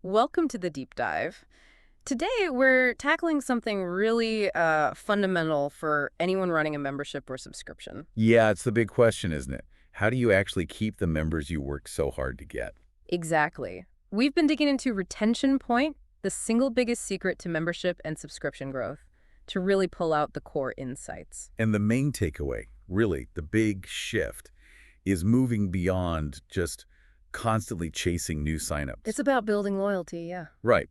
Welcome to the deep dive. Today, we're tackling something really fundamental for anyone running a membership or subscription. Yeah, it's the big question, isn't it? How do you actually keep the members you work so hard to get? Exactly. We've been digging into retention point, the single biggest secret to membership and subscription growth, to really pull out the core insights. And the main takeaway, really, the big shift, is moving beyond just constantly chasing new signups. It's about building loyalty, yeah. Right.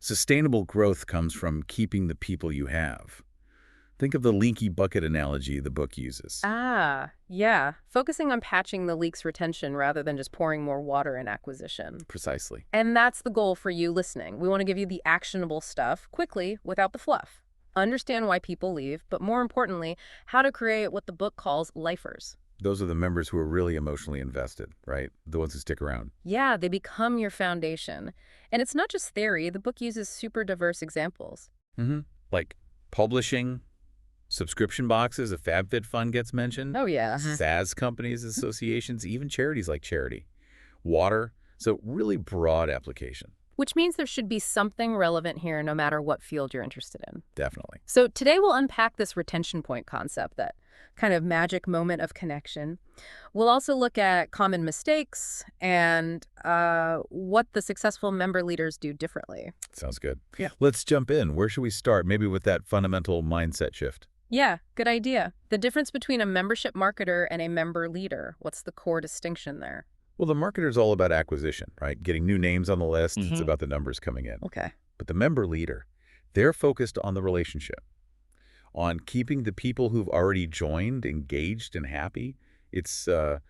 Sustainable growth comes from keeping the people you have. Think of the leaky bucket analogy the book uses. Yeah. Focusing on patching the leak's retention rather than just pouring more water in acquisition. Precisely. And that's the goal for you listening. We want to give you the actionable stuff quickly without the fluff. Understand why people leave, but more importantly, how to create what the book calls lifers. Those are the members who are really emotionally invested, right? The ones who stick around. Yeah, they become your foundation. And it's not just theory. The book uses super diverse examples. Like publishing, subscription boxes, a FabFitFun gets mentioned. Oh, yeah. SaaS companies, associations, even charities like Charity. Water. So really broad application. Which means there should be something relevant here no matter what field you're interested in. Definitely. So today we'll unpack this retention point concept, that kind of magic moment of connection. We'll also look at common mistakes and what the successful member leaders do differently. Sounds good. Yeah. Let's jump in. Where should we start? Maybe with that fundamental mindset shift. Yeah, good idea. The difference between a membership marketer and a member leader. What's the core distinction there? Well, the marketer's all about acquisition, right? Getting new names on the list. It's about the numbers coming in. Okay. But the member leader, they're focused on the relationship, on keeping the people who've already joined engaged and happy. It's a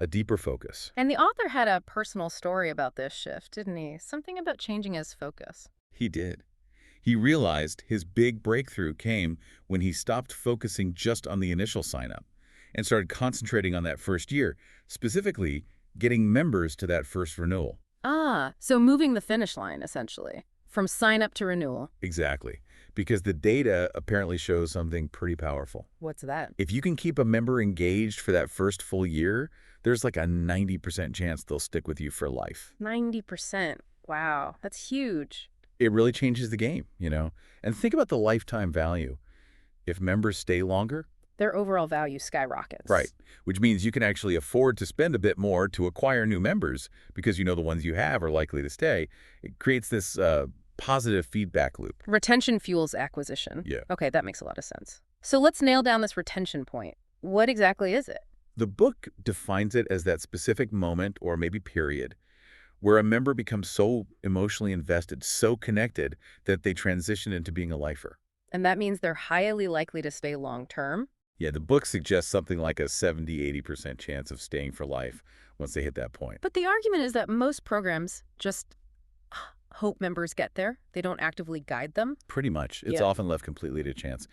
deeper focus. And the author had a personal story about this shift, didn't he? Something about changing his focus. He did. He realized his big breakthrough came when he stopped focusing just on the initial sign-up and started concentrating on that first year, specifically getting members to that first renewal. So moving the finish line, essentially, from sign up to renewal. Exactly. Because the data apparently shows something pretty powerful. What's that? If you can keep a member engaged for that first full year, there's like a 90% chance they'll stick with you for life. 90%. Wow, that's huge. It really changes the game, you know? And think about the lifetime value. If members stay longer, Their overall value skyrockets. right, which means you can actually afford to spend a bit more to acquire new members because you know the ones you have are likely to stay. It creates this positive feedback loop. Retention fuels acquisition. Yeah. Okay, that makes a lot of sense. So let's nail down this retention point. What exactly is it? The book defines it as that specific moment or maybe period where a member becomes so emotionally invested, so connected, that they transition into being a lifer. And that means they're highly likely to stay long term. Yeah, the book suggests something like a 70–80% chance of staying for life once they hit that point. But the argument is that most programs just hope members get there. They don't actively guide them. Pretty much. It's Yeah. often left completely to chance.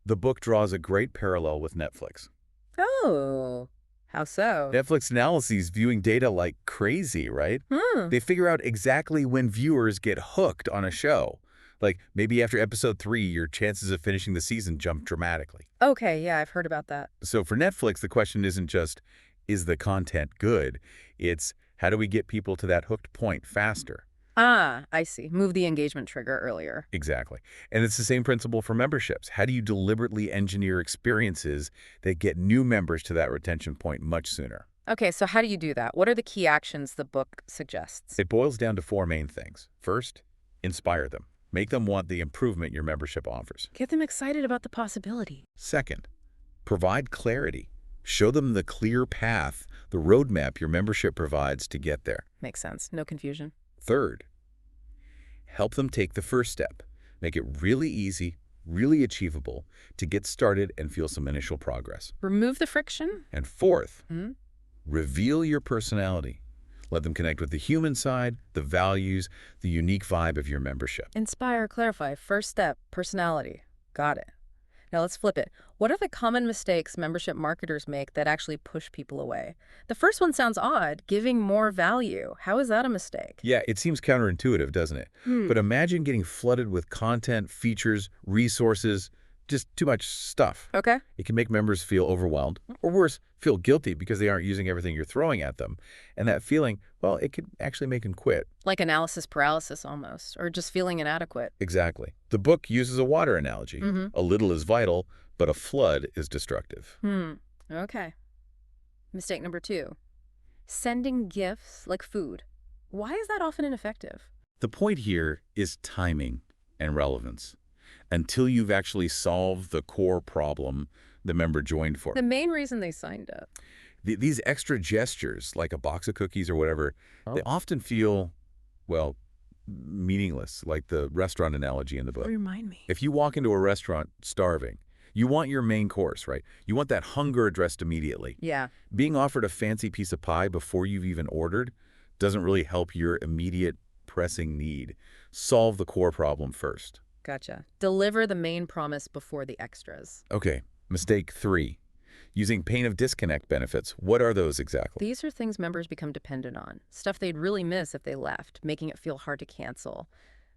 The book draws a great parallel with Netflix. Oh, how so? Netflix analyses viewing data like crazy, right? They figure out exactly when viewers get hooked on a show. Like maybe after episode 3, your chances of finishing the season jump dramatically. Okay, yeah, I've heard about that. So for Netflix, the question isn't just, is the content good? It's, how do we get people to that hooked point faster? I see. Move the engagement trigger earlier. Exactly. And it's the same principle for memberships. How do you deliberately engineer experiences that get new members to that retention point much sooner? Okay, so how do you do that? What are the key actions the book suggests? It boils down to 4 main things. First, inspire them. Make them want the improvement your membership offers. Get them excited about the possibility. Second, provide clarity. Show them the clear path, the roadmap your membership provides to get there. Makes sense. No confusion. Third, help them take the first step. Make it really easy, really achievable to get started and feel some initial progress. Remove the friction. And fourth, Hmm? reveal your personality. Let them connect with the human side, the values, the unique vibe of your membership. Inspire, clarify. First step, personality. Got it. Now let's flip it. What are the common mistakes membership marketers make that actually push people away? The first one sounds odd, giving more value. How is that a mistake? Yeah, it seems counterintuitive, doesn't it? But imagine getting flooded with content, features, resources, just too much stuff. Okay. It can make members feel overwhelmed, or worse, feel guilty because they aren't using everything you're throwing at them. And that feeling, well, it could actually make them quit. Like analysis paralysis almost, or just feeling inadequate. Exactly. The book uses a water analogy. Mm-hmm. A little is vital, but a flood is destructive. Okay. Mistake number 2. Sending gifts like food. Why is that often ineffective? The point here is timing and relevance. Until you've actually solved the core problem the member joined for. The main reason they signed up. These extra gestures, like a box of cookies or whatever, they often feel, well, meaningless, like the restaurant analogy in the book. Remind me. If you walk into a restaurant starving, you want your main course, right? You want that hunger addressed immediately. Yeah. Being offered a fancy piece of pie before you've even ordered doesn't really help your immediate pressing need. Solve the core problem first. Gotcha. Deliver the main promise before the extras. Okay, mistake 3. Using pain of disconnect benefits. What are those exactly? These are things members become dependent on. Stuff they'd really miss if they left, making it feel hard to cancel.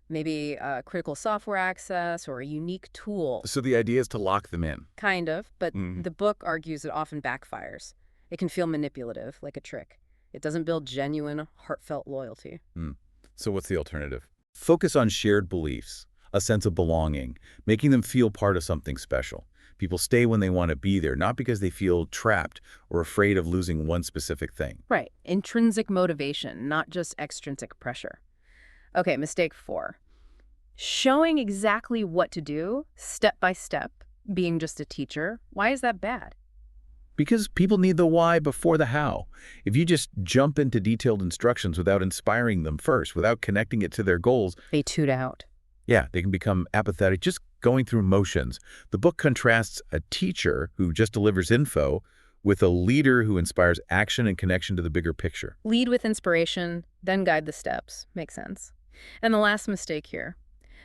Maybe critical software access or a unique tool. So the idea is to lock them in. Kind of, but the book argues it often backfires. It can feel manipulative, like a trick. It doesn't build genuine, heartfelt loyalty. So what's the alternative? Focus on shared beliefs, a sense of belonging, making them feel part of something special. People stay when they want to be there, not because they feel trapped or afraid of losing one specific thing. Right. Intrinsic motivation, not just extrinsic pressure. Okay, mistake 4. Showing exactly what to do, step by step, being just a teacher. Why is that bad? Because people need the why before the how. If you just jump into detailed instructions without inspiring them first, without connecting it to their goals, They tune out. yeah, they can become apathetic, just going through motions. The book contrasts a teacher who just delivers info with a leader who inspires action and connection to the bigger picture. Lead with inspiration, then guide the steps. Makes sense. And the last mistake here.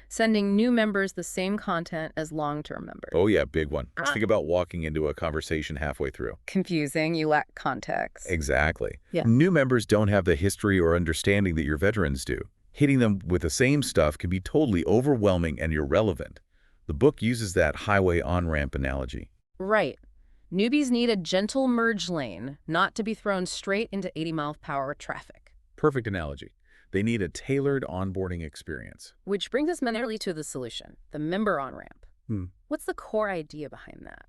Sending new members the same content as long-term members. Oh yeah, big one. Think about walking into a conversation halfway through. Confusing, you lack context. Exactly. Yeah. New members don't have the history or understanding that your veterans do. Hitting them with the same stuff can be totally overwhelming and irrelevant. The book uses that highway on-ramp analogy. Right. Newbies need a gentle merge lane, not to be thrown straight into 80-mile-per-hour traffic. Perfect analogy. They need a tailored onboarding experience. Which brings us nearly to the solution, the member on-ramp. Hmm. What's the core idea behind that?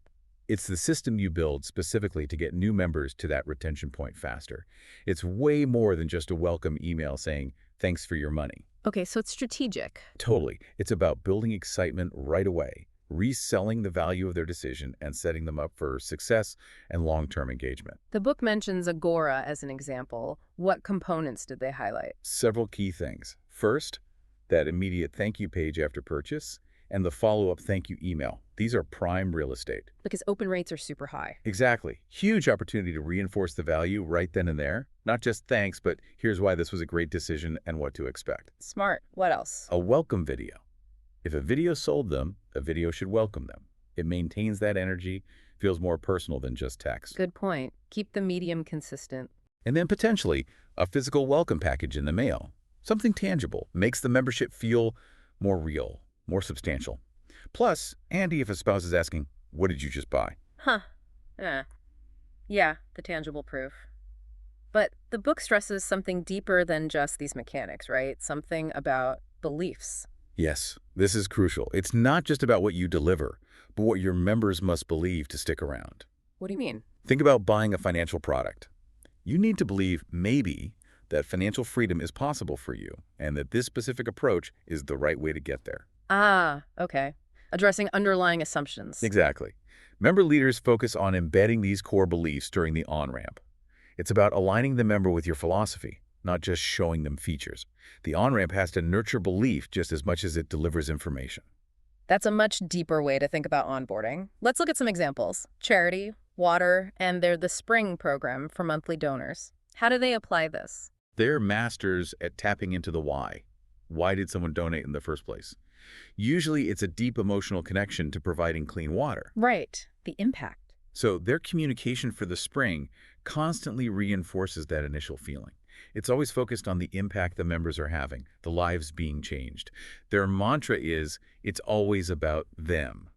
It's the system you build specifically to get new members to that retention point faster. It's way more than just a welcome email saying, thanks for your money. Okay, so it's strategic. Totally. It's about building excitement right away, reselling the value of their decision, and setting them up for success and long-term engagement. The book mentions Agora as an example. What components did they highlight? Several key things. First, that immediate thank you page after purchase, and the follow-up thank you email. These are prime real estate. Because open rates are super high. Exactly. Huge opportunity to reinforce the value right then and there. Not just thanks, but here's why this was a great decision and what to expect. Smart. What else? A welcome video. If a video sold them, a video should welcome them. It maintains that energy, feels more personal than just text. Good point. Keep the medium consistent. And then potentially a physical welcome package in the mail. Something tangible, makes the membership feel more real, more substantial. Plus, Andy, if a spouse is asking, what did you just buy? Huh. Yeah, the tangible proof. But the book stresses something deeper than just these mechanics, right? Something about beliefs. Yes, this is crucial. It's not just about what you deliver, but what your members must believe to stick around. What do you mean? Think about buying a financial product. You need to believe, maybe, that financial freedom is possible for you and that this specific approach is the right way to get there. Ah, okay. Addressing underlying assumptions. Exactly. Member leaders focus on embedding these core beliefs during the on-ramp. It's about aligning the member with your philosophy, not just showing them features. The on-ramp has to nurture belief just as much as it delivers information. That's a much deeper way to think about onboarding. Let's look at some examples. Charity, water, and the Spring program for monthly donors. How do they apply this? They're masters at tapping into the why. Why did someone donate in the first place? Usually it's a deep emotional connection to providing clean water. Right. The impact. So their communication for the Spring constantly reinforces that initial feeling. It's always focused on the impact the members are having, the lives being changed. Their mantra is, it's always about them.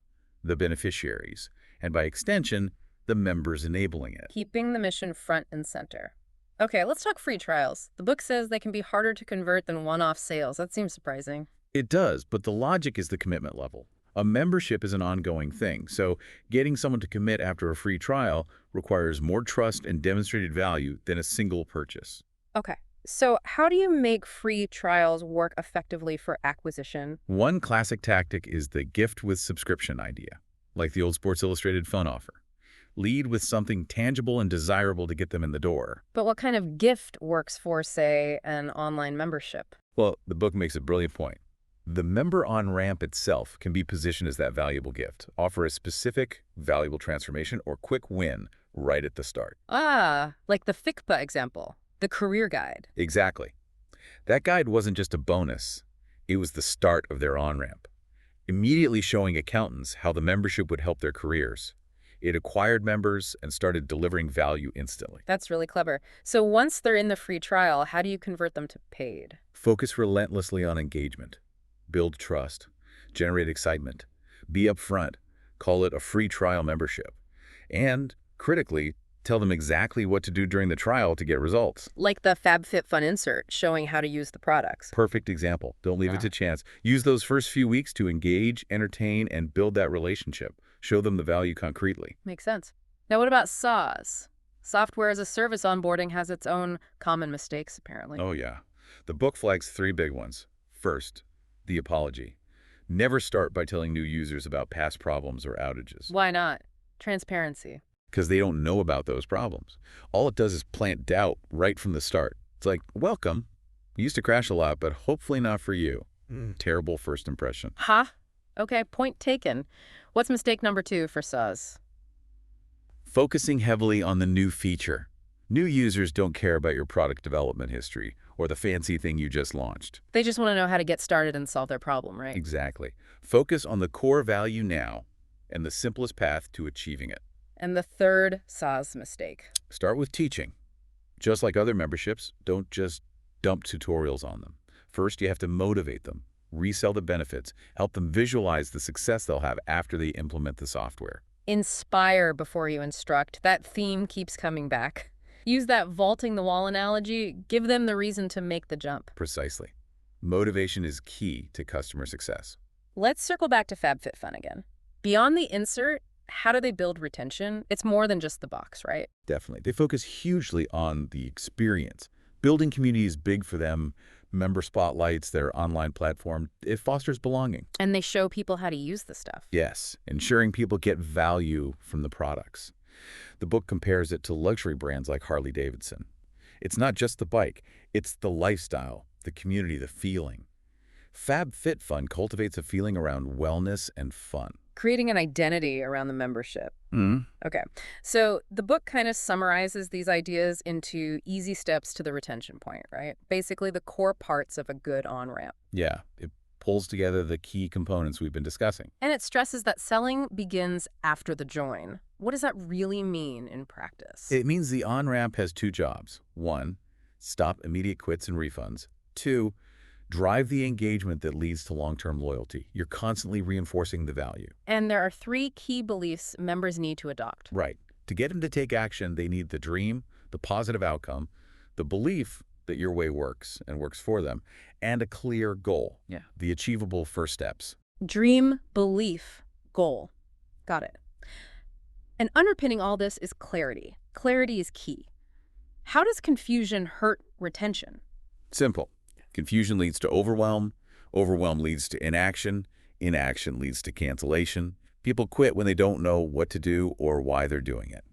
the beneficiaries, and by extension, the members enabling it. Keeping the mission front and center. Okay, let's talk free trials. The book says they can be harder to convert than one-off sales. That seems surprising. It does, but the logic is the commitment level. A membership is an ongoing thing, so getting someone to commit after a free trial requires more trust and demonstrated value than a single purchase. Okay, so how do you make free trials work effectively for acquisition? One classic tactic is the gift with subscription idea, like the old Sports Illustrated Fun offer. Lead with something tangible and desirable to get them in the door. But what kind of gift works for, say, an online membership? Well, the book makes a brilliant point. The member on-ramp itself can be positioned as that valuable gift, offer a specific, valuable transformation or quick win right at the start. Ah, like the FICPA example, the career guide. Exactly. That guide wasn't just a bonus, it was the start of their on-ramp, immediately showing accountants how the membership would help their careers. It acquired members and started delivering value instantly. That's really clever. So once they're in the free trial, how do you convert them to paid? Focus relentlessly on engagement. Build trust. Generate excitement. Be upfront. Call it a free trial membership. And, critically, tell them exactly what to do during the trial to get results. Like the FabFitFun insert showing how to use the products. Perfect example. Don't leave it to chance. Use those first few weeks to engage, entertain, and build that relationship. Show them the value concretely. Makes sense. Now what about SaaS? Software as a service onboarding has its own common mistakes, apparently. Oh, yeah. The book flags 3 big ones. First, the apology. Never start by telling new users about past problems or outages. Why not? Transparency. Because they don't know about those problems. All it does is plant doubt right from the start. It's like, welcome. We used to crash a lot, but hopefully not for you. Terrible first impression. Ha? Okay, point taken. What's mistake number 2 for SaaS? Focusing heavily on the new feature. New users don't care about your product development history or the fancy thing you just launched. They just want to know how to get started and solve their problem, right? Exactly. Focus on the core value now and the simplest path to achieving it. And the third SaaS mistake. Start with teaching. Just like other memberships, don't just dump tutorials on them. First, you have to motivate them, resell the benefits, help them visualize the success they'll have after they implement the software. Inspire before you instruct. That theme keeps coming back. Use that vaulting the wall analogy. Give them the reason to make the jump. Precisely. Motivation is key to customer success. Let's circle back to FabFitFun again. Beyond the insert, how do they build retention? It's more than just the box, right? Definitely. They focus hugely on the experience. Building community is big for them. Member spotlights, their online platform, it fosters belonging. And they show people how to use the stuff. Yes, ensuring people get value from the products. The book compares it to luxury brands like Harley-Davidson. It's not just the bike, it's the lifestyle, the community, the feeling. FabFitFun cultivates a feeling around wellness and fun. Creating an identity around the membership. Mm. Okay, so the book kind of summarizes these ideas into easy steps to the retention point, right? Basically the core parts of a good on-ramp. Yeah, it pulls together the key components we've been discussing. And it stresses that selling begins after the join. What does that really mean in practice? It means the on-ramp has 2 jobs. 1, stop immediate quits and refunds. 2, drive the engagement that leads to long-term loyalty. You're constantly reinforcing the value. And there are 3 key beliefs members need to adopt. Right. To get them to take action, they need the dream, the positive outcome, the belief that your way works and works for them, and a clear goal. Yeah. The achievable first steps. Dream, belief, goal. Got it. And underpinning all this is clarity. Clarity is key. How does confusion hurt retention? Simple. Confusion leads to overwhelm. Overwhelm leads to inaction. Inaction leads to cancellation. People quit when they don't know what to do or why they're doing it.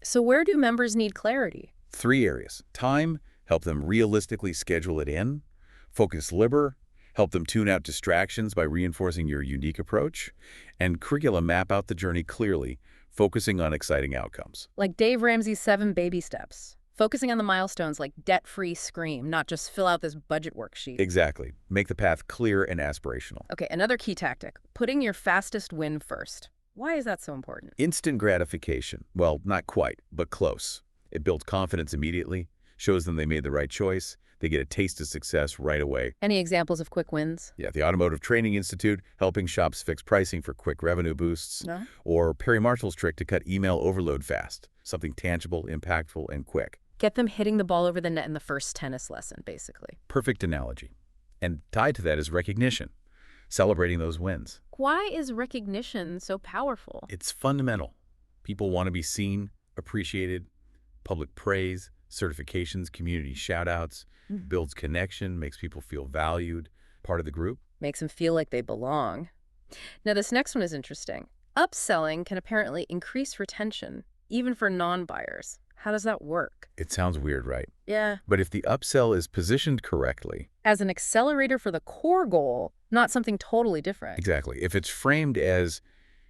So where do members need clarity? 3 areas. Time, help them realistically schedule it in. Focus liber, help them tune out distractions by reinforcing your unique approach. And curriculum, map out the journey clearly, focusing on exciting outcomes. Like Dave Ramsey's 7 baby steps. Focusing on the milestones like debt-free scream, not just fill out this budget worksheet. Exactly. Make the path clear and aspirational. Okay, another key tactic, putting your fastest win first. Why is that so important? Instant gratification. Well, not quite, but close. It builds confidence immediately, shows them they made the right choice. They get a taste of success right away. Any examples of quick wins? Yeah, the Automotive Training Institute helping shops fix pricing for quick revenue boosts, No. or Perry Marshall's trick to cut email overload fast, something tangible, impactful, and quick. Get them hitting the ball over the net in the first tennis lesson, basically. Perfect analogy. And tied to that is recognition, celebrating those wins. Why is recognition so powerful? It's fundamental. People want to be seen, appreciated, public praise, certifications, community shout-outs, builds connection, makes people feel valued, part of the group. Makes them feel like they belong. Now, this next one is interesting. Upselling can apparently increase retention, even for non-buyers. How does that work? It sounds weird, right? Yeah. But if the upsell is positioned correctly, As an accelerator for the core goal, not something totally different. exactly, if it's framed as,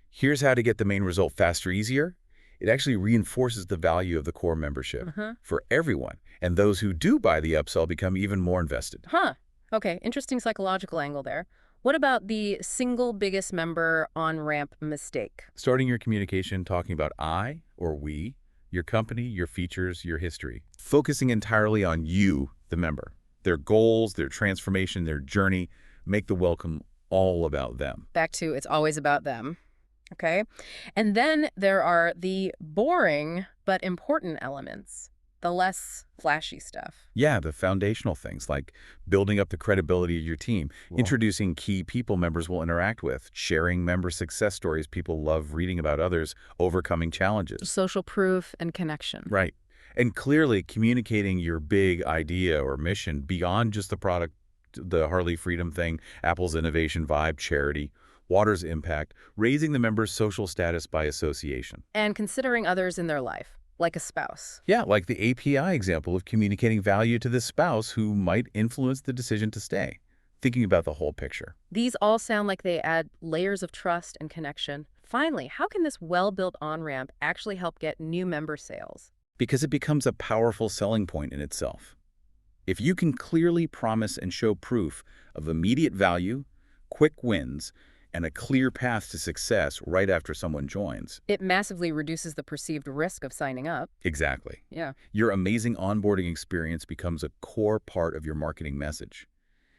here's how to get the main result faster, easier, it actually reinforces the value of the core membership for everyone. And those who do buy the upsell become even more invested. Huh. Okay, interesting psychological angle there. What about the single biggest member on-ramp mistake? Starting your communication talking about I or we, your company, your features, your history. Focusing entirely on you, the member. Their goals, their transformation, their journey. Make the welcome all about them. Back to it's always about them. Okay? And then there are the boring but important elements, the less flashy stuff. Yeah, the foundational things like building up the credibility of your team, introducing key people members will interact with, sharing member success stories people love reading about others, overcoming challenges. Social proof and connection. Right. And clearly communicating your big idea or mission beyond just the product, the Harley Freedom thing, Apple's innovation vibe, charity, water's impact, raising the member's social status by association. And considering others in their life, like a spouse. Yeah, like the API example of communicating value to the spouse who might influence the decision to stay. Thinking about the whole picture. These all sound like they add layers of trust and connection. Finally, how can this well-built on-ramp actually help get new member sales? Because it becomes a powerful selling point in itself. If you can clearly promise and show proof of immediate value, quick wins, and a clear path to success right after someone joins. It massively reduces the perceived risk of signing up. Exactly. Yeah. Your amazing onboarding experience becomes a core part of your marketing message.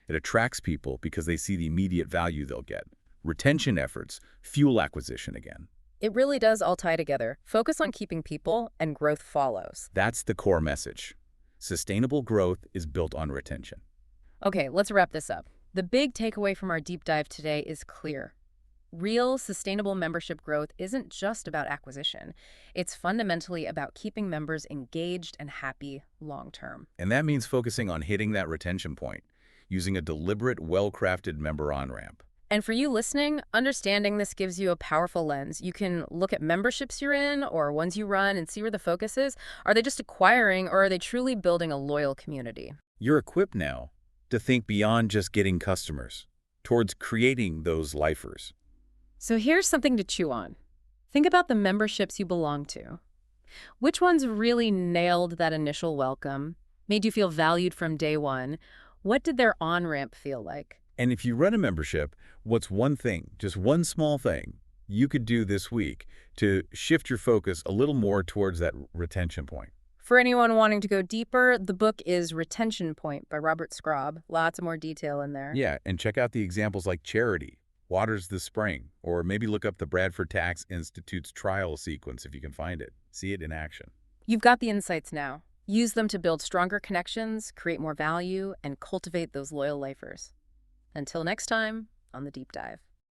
It attracts people because they see the immediate value they'll get. Retention efforts fuel acquisition again. It really does all tie together. Focus on keeping people and growth follows. That's the core message. Sustainable growth is built on retention. Okay, let's wrap this up. The big takeaway from our deep dive today is clear. Real, sustainable membership growth isn't just about acquisition. It's fundamentally about keeping members engaged and happy long-term. And that means focusing on hitting that retention point, using a deliberate, well-crafted member on-ramp. And for you listening, understanding this gives you a powerful lens. You can look at memberships you're in or ones you run and see where the focus is. Are they just acquiring or are they truly building a loyal community? You're equipped now to think beyond just getting customers, towards creating those lifers. So here's something to chew on. Think about the memberships you belong to. Which ones really nailed that initial welcome, made you feel valued from day one? What did their on-ramp feel like? And if you run a membership, what's one thing, just one small thing, you could do this week to shift your focus a little more towards that retention point? For anyone wanting to go deeper, the book is Retention Point by Robert Scrobb. Lots of more detail in there. Yeah, and check out the examples like charity, water's the spring, or maybe look up the Bradford Tax Institute's trial sequence if you can find it. See it in action. You've got the insights now. Use them to build stronger connections, create more value, and cultivate those loyal lifers. Until next time on The Deep Dive.